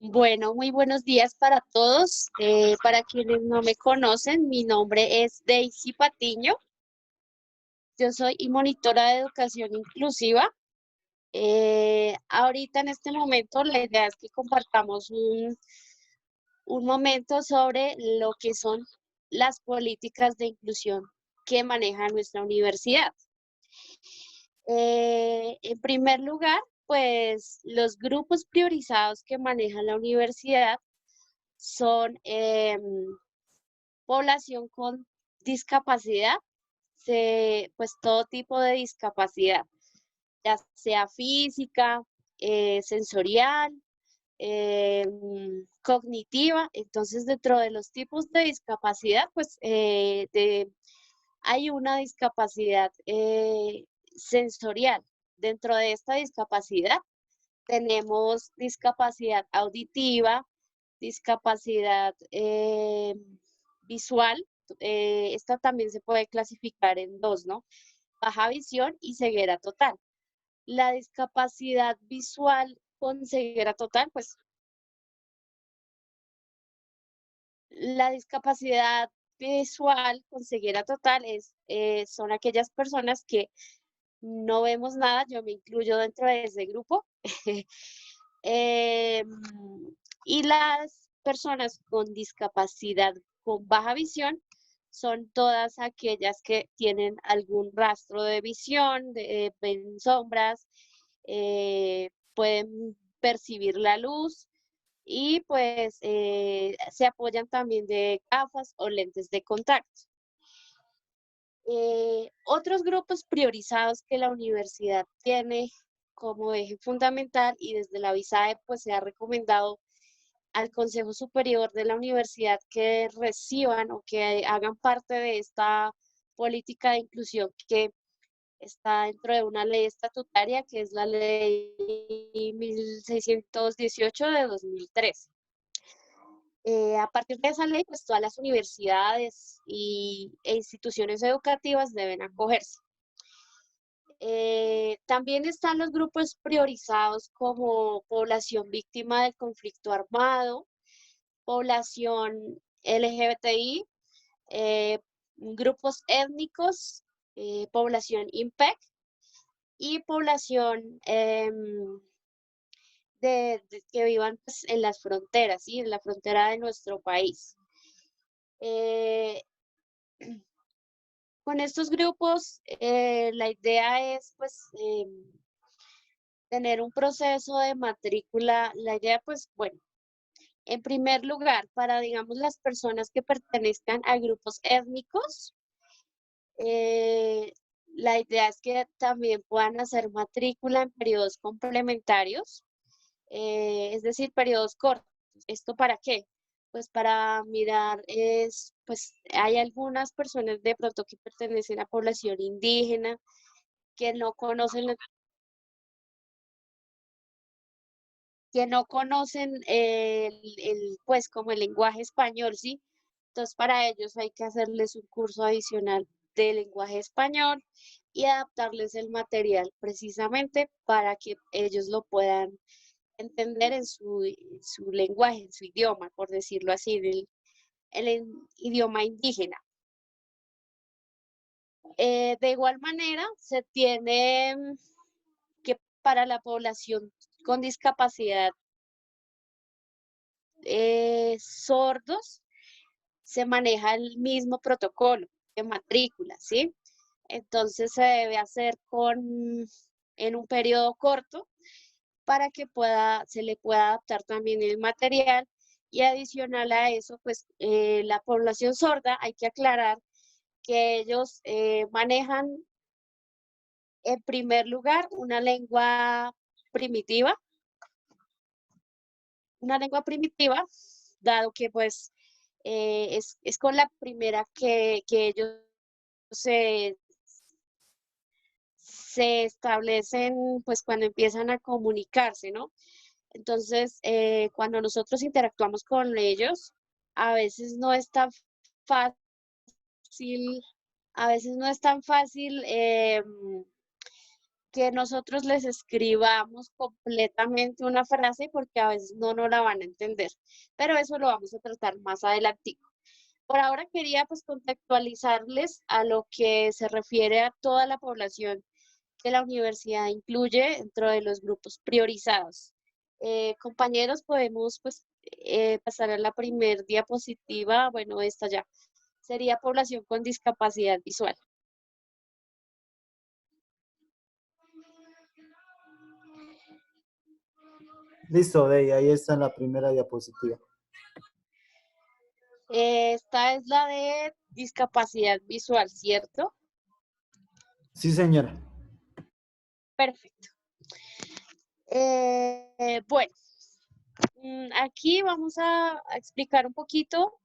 Bueno, muy buenos días para todos. Para quienes no me conocen, mi nombre es Daisy Patiño. Yo soy monitora de educación inclusiva. Ahorita en este momento la idea es que compartamos un momento sobre lo que son las políticas de inclusión que maneja nuestra universidad. En primer lugar, pues los grupos priorizados que maneja la universidad son población con discapacidad, pues todo tipo de discapacidad, ya sea física, sensorial, cognitiva. Entonces, dentro de los tipos de discapacidad, pues hay una discapacidad sensorial. Dentro de esta discapacidad tenemos discapacidad auditiva, discapacidad visual. Esta también se puede clasificar en dos, ¿no? Baja visión y ceguera total. La discapacidad visual con ceguera total, pues la discapacidad visual con ceguera total son aquellas personas que no vemos nada, yo me incluyo dentro de ese grupo. Em, y las personas con discapacidad con baja visión son todas aquellas que tienen algún rastro de visión, ven sombras, pueden percibir la luz y pues se apoyan también de gafas o lentes de contacto. Otros grupos priorizados que la universidad tiene como eje fundamental y desde la VISAE pues se ha recomendado al Consejo Superior de la Universidad que reciban o que hagan parte de esta política de inclusión que está dentro de una ley estatutaria que es la ley 1618 de 2013. A partir de esa ley, pues todas las universidades e instituciones educativas deben acogerse. También están los grupos priorizados como población víctima del conflicto armado, población LGBTI, eh, grupos étnicos, población IMPEC y población que vivan pues, en las fronteras, ¿sí? En la frontera de nuestro país. Eh, con estos grupos, la idea es pues tener un proceso de matrícula. La idea pues, bueno, en primer lugar, para, digamos, las personas que pertenezcan a grupos étnicos, eh, la idea es que también puedan hacer matrícula en periodos complementarios, es decir, periodos cortos. ¿Esto para qué? Pues para mirar, pues hay algunas personas de pronto que pertenecen a población indígena, que no conocen, que no conocen pues como el lenguaje español, ¿sí? Entonces para ellos hay que hacerles un curso adicional de lenguaje español y adaptarles el material precisamente para que ellos lo puedan entender en su lenguaje, en su idioma, por decirlo así, el idioma indígena. De igual manera, se tiene que para la población con discapacidad sordos, se maneja el mismo protocolo de matrícula, ¿sí? Entonces se debe hacer en un periodo corto para que se le pueda adaptar también el material y adicional a eso, pues la población sorda, hay que aclarar que ellos manejan en primer lugar una lengua primitiva, dado que pues es con la primera que ellos se, se establecen, pues cuando empiezan a comunicarse, ¿no? Entonces, cuando nosotros interactuamos con ellos, a veces no es tan fácil, a veces no es tan fácil que nosotros les escribamos completamente una frase porque a veces no nos la van a entender, pero eso lo vamos a tratar más adelante. Por ahora quería pues contextualizarles a lo que se refiere a toda la población que la universidad incluye dentro de los grupos priorizados. Compañeros, podemos pues pasar a la primer diapositiva. Bueno, esta ya sería población con discapacidad visual. Listo, Dey, ahí está en la primera diapositiva. Esta es la de discapacidad visual, ¿cierto? Sí, señora. Perfecto. Bueno, aquí vamos a explicar un poquito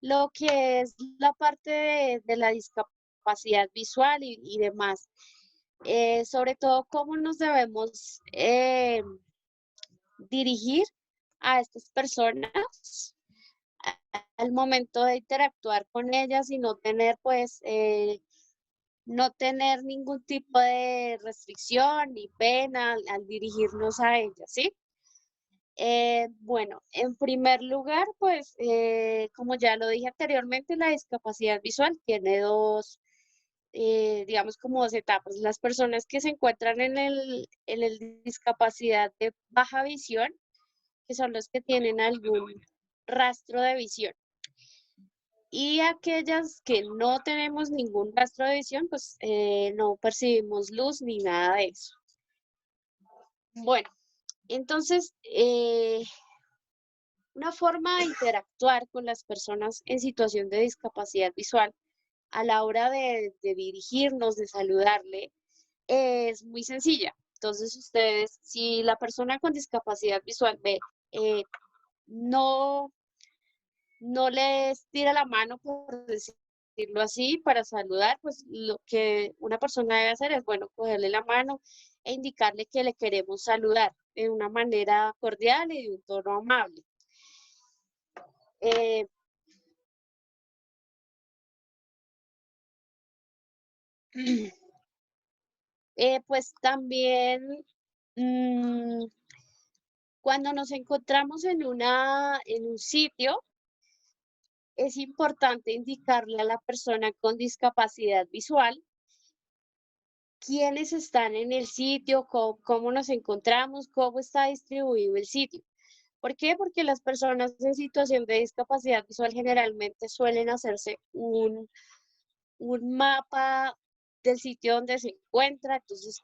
lo que es la parte de la discapacidad visual y demás. Sobre todo, cómo nos debemos dirigir a estas personas al momento de interactuar con ellas y no tener, pues, no tener ningún tipo de restricción ni pena al dirigirnos a ellas, ¿sí? Bueno, en primer lugar, pues, como ya lo dije anteriormente, la discapacidad visual tiene dos, digamos, como dos etapas. Las personas que se encuentran en el discapacidad de baja visión, que son los que tienen algún rastro de visión. Y aquellas que no tenemos ningún rastro de visión, pues no percibimos luz ni nada de eso. Bueno, entonces, una forma de interactuar con las personas en situación de discapacidad visual a la hora de dirigirnos, de saludarle, es muy sencilla. Entonces, ustedes, si la persona con discapacidad visual ve, no, no les tira la mano, por decirlo así, para saludar, pues lo que una persona debe hacer es, bueno, cogerle la mano e indicarle que le queremos saludar de una manera cordial y de un tono amable. Eh, pues también mm, cuando nos encontramos en un sitio, es importante indicarle a la persona con discapacidad visual quiénes están en el sitio, cómo nos encontramos, cómo está distribuido el sitio. ¿Por qué? Porque las personas en situación de discapacidad visual generalmente suelen hacerse un mapa del sitio donde se encuentra, entonces,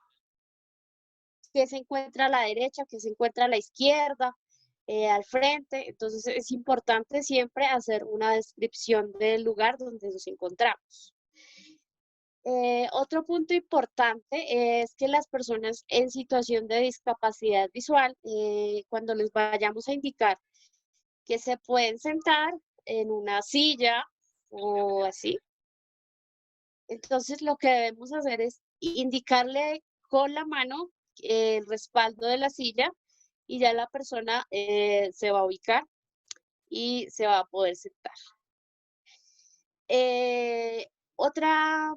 qué se encuentra a la derecha, qué se encuentra a la izquierda, al frente. Entonces, es importante siempre hacer una descripción del lugar donde nos encontramos. Otro punto importante es que las personas en situación de discapacidad visual, cuando les vayamos a indicar que se pueden sentar en una silla o así, entonces lo que debemos hacer es indicarle con la mano el respaldo de la silla y ya la persona se va a ubicar y se va a poder sentar. Eh, otra,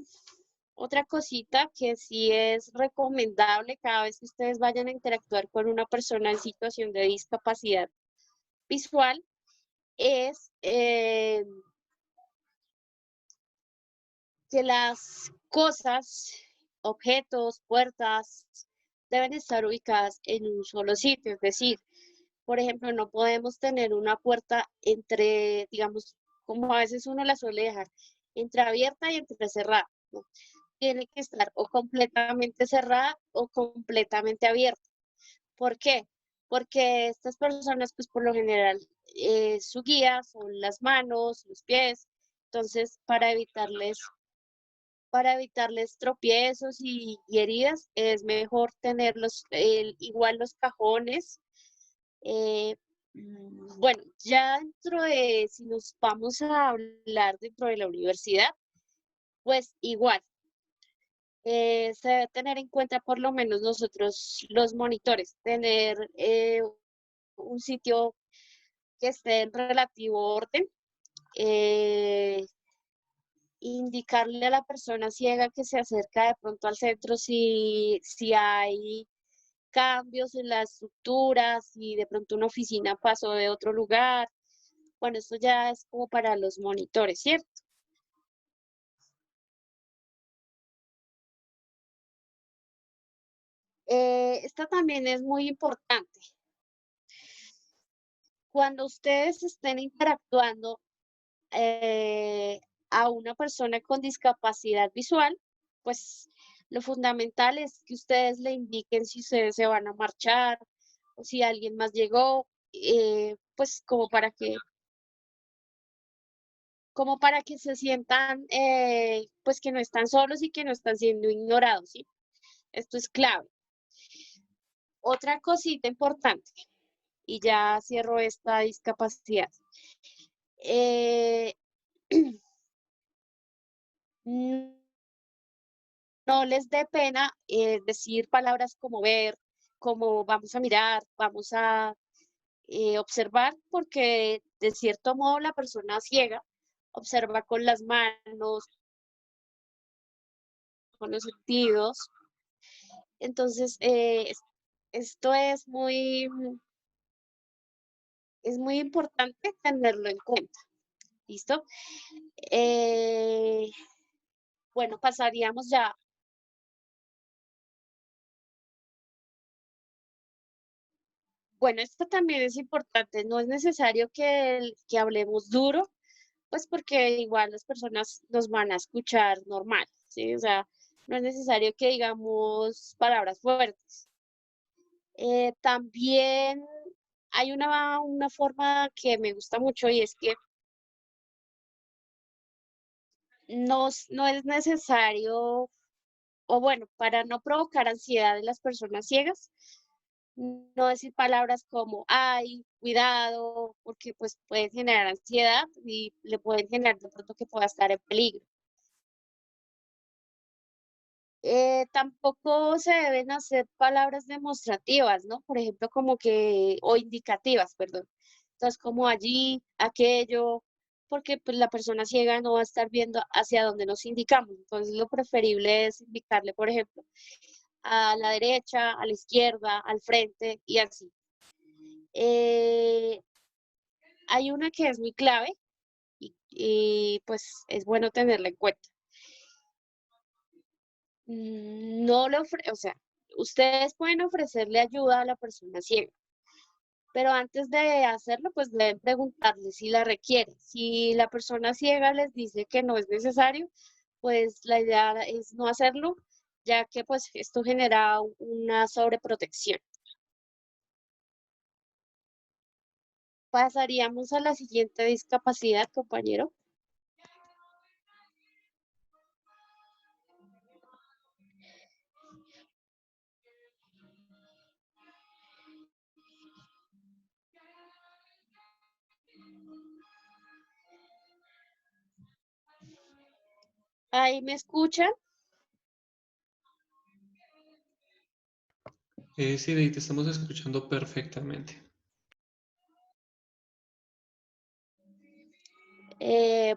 otra cosita que sí es recomendable cada vez que ustedes vayan a interactuar con una persona en situación de discapacidad visual es que las cosas, objetos, puertas, deben estar ubicadas en un solo sitio. Es decir, por ejemplo, no podemos tener una puerta entre, digamos, como a veces uno la suele dejar, entre abierta y entre cerrada, ¿no? Tiene que estar o completamente cerrada o completamente abierta. ¿Por qué? Porque estas personas, pues por lo general, su guía son las manos, los pies. Entonces, para evitarles tropiezos y heridas, es mejor tenerlos, igual los cajones. Bueno, ya dentro de, si nos vamos a hablar dentro de la universidad, pues igual, se debe tener en cuenta por lo menos nosotros los monitores, tener un sitio que esté en relativo orden. eh, indicarle a la persona ciega que se acerca de pronto al centro si hay cambios en la estructura, si de pronto una oficina pasó de otro lugar. Bueno, esto ya es como para los monitores, ¿cierto? Esta también es muy importante. Cuando ustedes estén interactuando a una persona con discapacidad visual, pues lo fundamental es que ustedes le indiquen si ustedes se van a marchar o si alguien más llegó, pues como para que se sientan, pues que no están solos y que no están siendo ignorados, ¿sí? Esto es clave. Otra cosita importante, y ya cierro esta discapacidad. Eh, no les dé pena decir palabras como ver, como vamos a mirar, vamos a observar, porque de cierto modo la persona ciega observa con las manos, con los sentidos. Entonces, esto es muy importante tenerlo en cuenta. ¿Listo? Eh, bueno, pasaríamos ya. Bueno, esto también es importante. No es necesario que hablemos duro, pues porque igual las personas nos van a escuchar normal, ¿sí? O sea, no es necesario que digamos palabras fuertes. También hay una forma que me gusta mucho y es que no es necesario, o bueno, para no provocar ansiedad en las personas ciegas, no decir palabras como, ay, cuidado, porque pues pueden generar ansiedad y le pueden generar de pronto que pueda estar en peligro. Tampoco se deben hacer palabras demostrativas, ¿no? Por ejemplo, como que, o indicativas, perdón. Entonces, como allí, aquello, porque pues la persona ciega no va a estar viendo hacia donde nos indicamos. Entonces, lo preferible es indicarle, por ejemplo, a la derecha, a la izquierda, al frente y así. Eh, Hay una que es muy clave pues es bueno tenerla en cuenta. No le o sea, ustedes pueden ofrecerle ayuda a la persona ciega, pero antes de hacerlo, pues deben preguntarle si la requiere. Si la persona ciega les dice que no es necesario, pues la idea es no hacerlo, ya que pues esto genera una sobreprotección. Pasaríamos a la siguiente discapacidad, compañero. ¿Ahí me escuchan? Sí, Dey, te estamos escuchando perfectamente.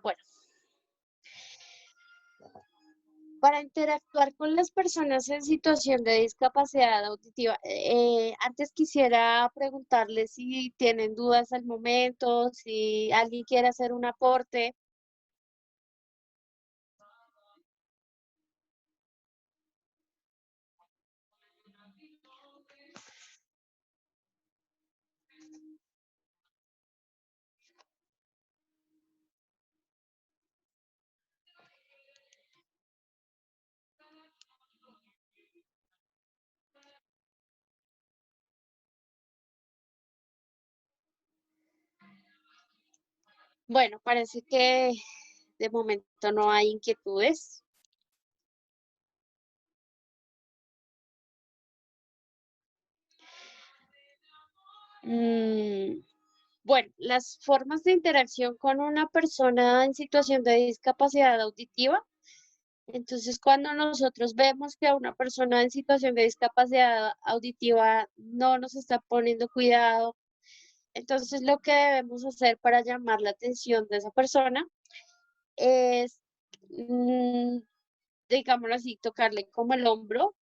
Bueno, para interactuar con las personas en situación de discapacidad auditiva, antes quisiera preguntarles si tienen dudas al momento, si alguien quiere hacer un aporte. Bueno, parece que de momento no hay inquietudes. Mm, bueno, las formas de interacción con una persona en situación de discapacidad auditiva. Entonces, cuando nosotros vemos que a una persona en situación de discapacidad auditiva no nos está poniendo cuidado, entonces lo que debemos hacer para llamar la atención de esa persona es digámoslo así, tocarle como el hombro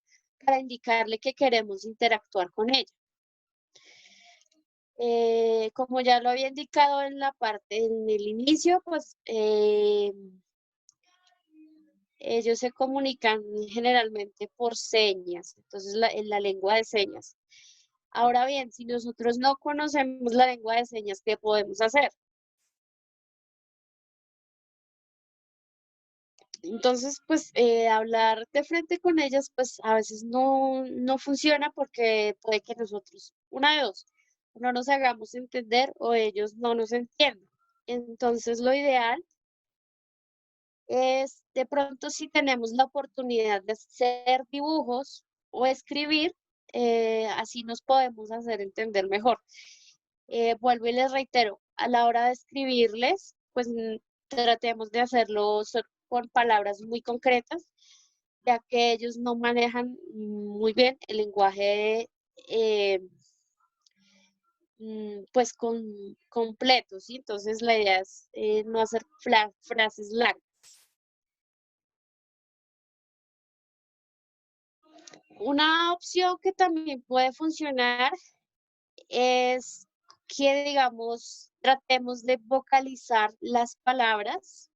para indicarle que queremos interactuar con ella. Como ya lo había indicado en la parte, en el inicio, pues ellos se comunican generalmente por señas, entonces en la lengua de señas. Ahora bien, si nosotros no conocemos la lengua de señas, ¿qué podemos hacer? Entonces, pues hablar de frente con ellas, pues a veces no funciona porque puede que nosotros, una de dos, no nos hagamos entender o ellos no nos entiendan. Entonces, lo ideal es de pronto si tenemos la oportunidad de hacer dibujos o escribir, así nos podemos hacer entender mejor. Vuelvo y les reitero, a la hora de escribirles, pues tratemos de hacerlo con palabras muy concretas, ya que ellos no manejan muy bien el lenguaje pues completo, ¿sí? Entonces la idea es no hacer frases largas. Una opción que también puede funcionar es que, digamos, tratemos de vocalizar las palabras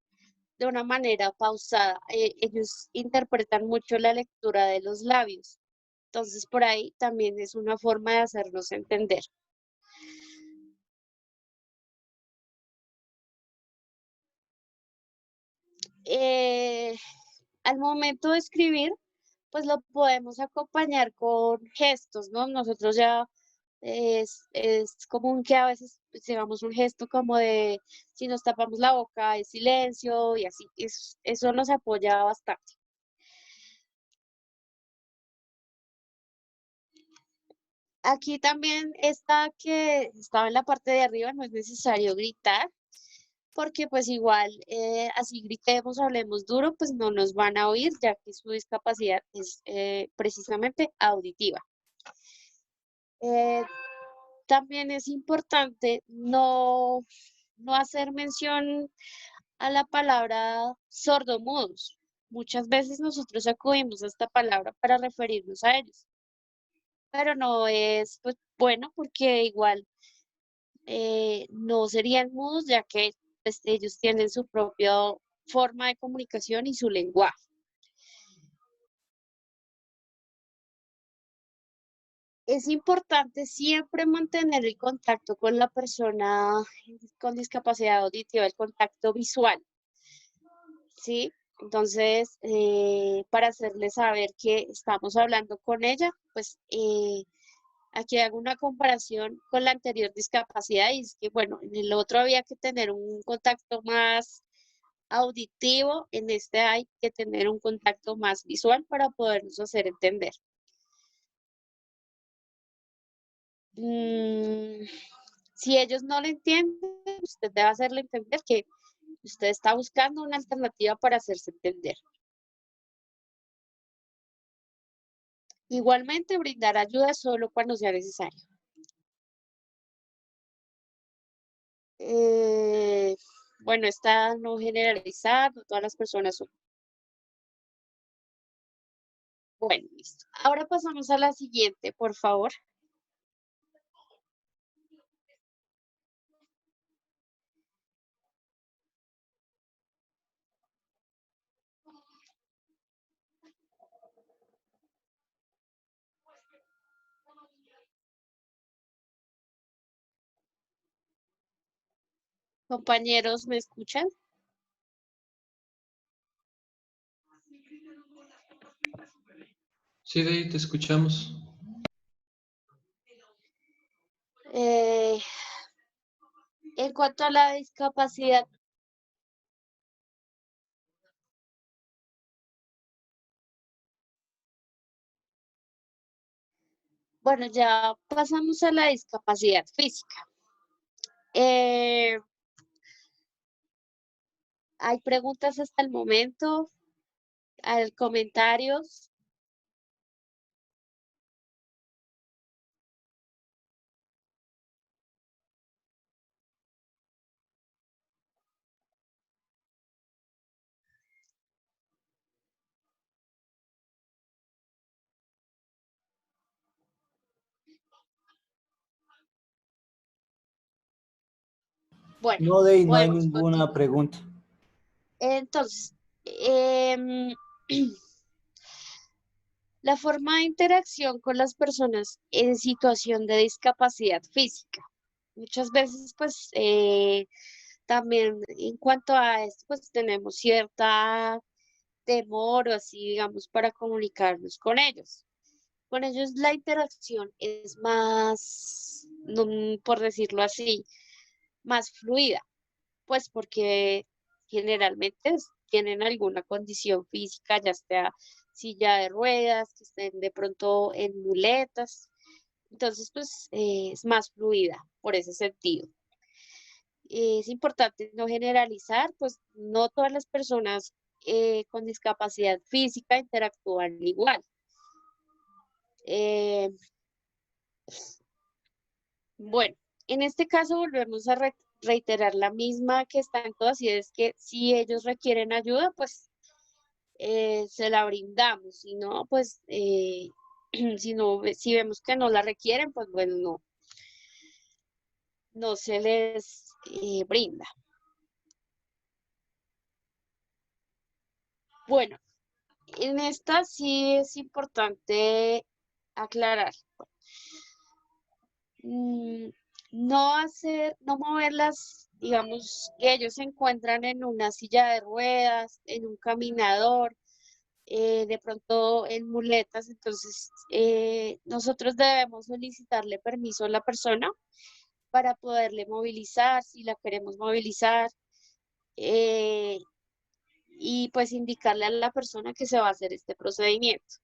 de una manera pausada. Ellos interpretan mucho la lectura de los labios. Entonces, por ahí también es una forma de hacernos entender. Eh, Al momento de escribir, pues lo podemos acompañar con gestos, ¿no? Nosotros ya es común que a veces pues, hagamos un gesto como de si nos tapamos la boca, es silencio y así. Eso nos apoya bastante. Aquí también está que estaba en la parte de arriba, no es necesario gritar, porque pues igual así gritemos, hablemos duro, pues no nos van a oír, ya que su discapacidad es precisamente auditiva. Eh, También es importante no hacer mención a la palabra sordomudos. Muchas veces nosotros acudimos a esta palabra para referirnos a ellos, pero no es pues, bueno porque igual no serían mudos ya que pues, ellos tienen su propia forma de comunicación y su lenguaje. Es importante siempre mantener el contacto con la persona con discapacidad auditiva, el contacto visual, ¿sí? Entonces, para hacerle saber que estamos hablando con ella, pues aquí hago una comparación con la anterior discapacidad y es que, bueno, en el otro había que tener un contacto más auditivo, en este hay que tener un contacto más visual para podernos hacer entender. Mm, si ellos no le entienden, usted debe hacerle entender que usted está buscando una alternativa para hacerse entender. Igualmente, brindar ayuda solo cuando sea necesario. Eh, bueno, está no generalizar, no todas las personas son. Bueno, listo. Ahora pasamos a la siguiente, por favor. Compañeros, ¿me escuchan? Sí, Dey, te escuchamos. Eh, en cuanto a la discapacidad, bueno, ya pasamos a la discapacidad física. Eh, ¿Hay preguntas hasta el momento? ¿Hay comentarios? Bueno, No, Dey, no hay podemos ninguna continuar. pregunta. Entonces, la forma de interacción con las personas en situación de discapacidad física. Muchas veces, pues, también en cuanto a esto, pues tenemos cierta temor o así, digamos, para comunicarnos con ellos. Con ellos la interacción es más, por decirlo así, más fluida, pues porque generalmente tienen alguna condición física, ya sea silla de ruedas, que estén de pronto en muletas. Entonces, pues es más fluida por ese sentido. Es importante no generalizar, pues no todas las personas con discapacidad física interactúan igual. Eh, bueno, en este caso volvemos a reiterar la misma que está en todas y es que si ellos requieren ayuda, pues se la brindamos. Si no, pues si no, si vemos que no la requieren, pues bueno, no se les brinda. Bueno, en esta sí es importante aclarar. mm, no moverlas, digamos, que ellos se encuentran en una silla de ruedas, en un caminador, de pronto en muletas, entonces nosotros debemos solicitarle permiso a la persona para poderle movilizar, si la queremos movilizar, eh, y pues indicarle a la persona que se va a hacer este procedimiento.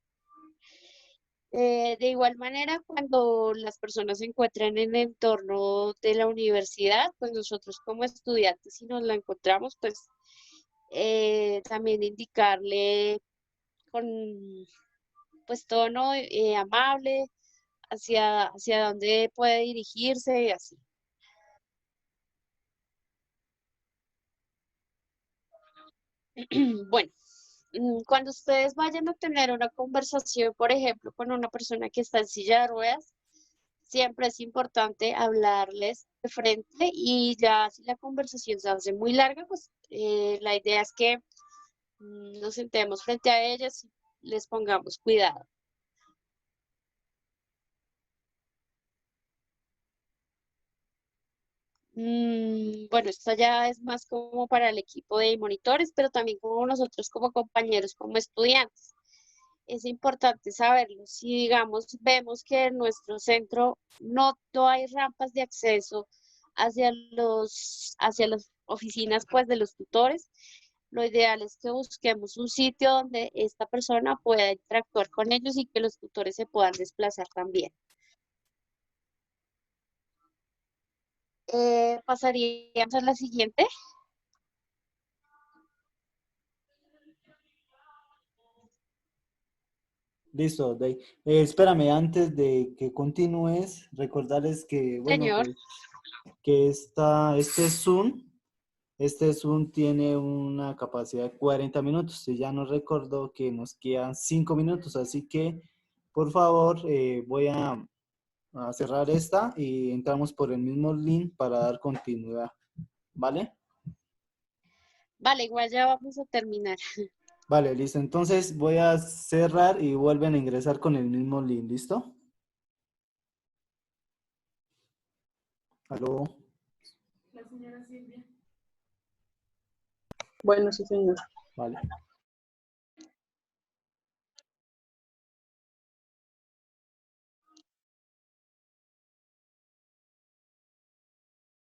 De igual manera, cuando las personas se encuentran en el entorno de la universidad, pues nosotros como estudiantes, si nos la encontramos, pues también indicarle con pues tono amable hacia dónde puede dirigirse y así. Bueno, cuando ustedes vayan a tener una conversación, por ejemplo, con una persona que está en silla de ruedas, siempre es importante hablarles de frente y ya si la conversación se hace muy larga, pues la idea es que nos sentemos frente a ellas y les pongamos cuidado. Bueno, esto ya es más como para el equipo de monitores, pero también como nosotros como compañeros, como estudiantes. Es importante saberlo. Si, digamos, vemos que en nuestro centro no hay rampas de acceso hacia las oficinas, pues, de los tutores, lo ideal es que busquemos un sitio donde esta persona pueda interactuar con ellos y que los tutores se puedan desplazar también. Pasaríamos a la siguiente. Listo, Dey. Espérame, antes de que continúes, recordarles que, bueno, Señor. pues, que este Zoom tiene una capacidad de 40 minutos. Y ya nos recordó que nos quedan 5 minutos, así que, por favor, voy a cerrar esta y entramos por el mismo link para dar continuidad, ¿vale? Vale, igual ya vamos a terminar. Vale, listo. Entonces voy a cerrar y vuelven a ingresar con el mismo link, ¿listo? ¿Aló? Bueno, sí, señor. Vale.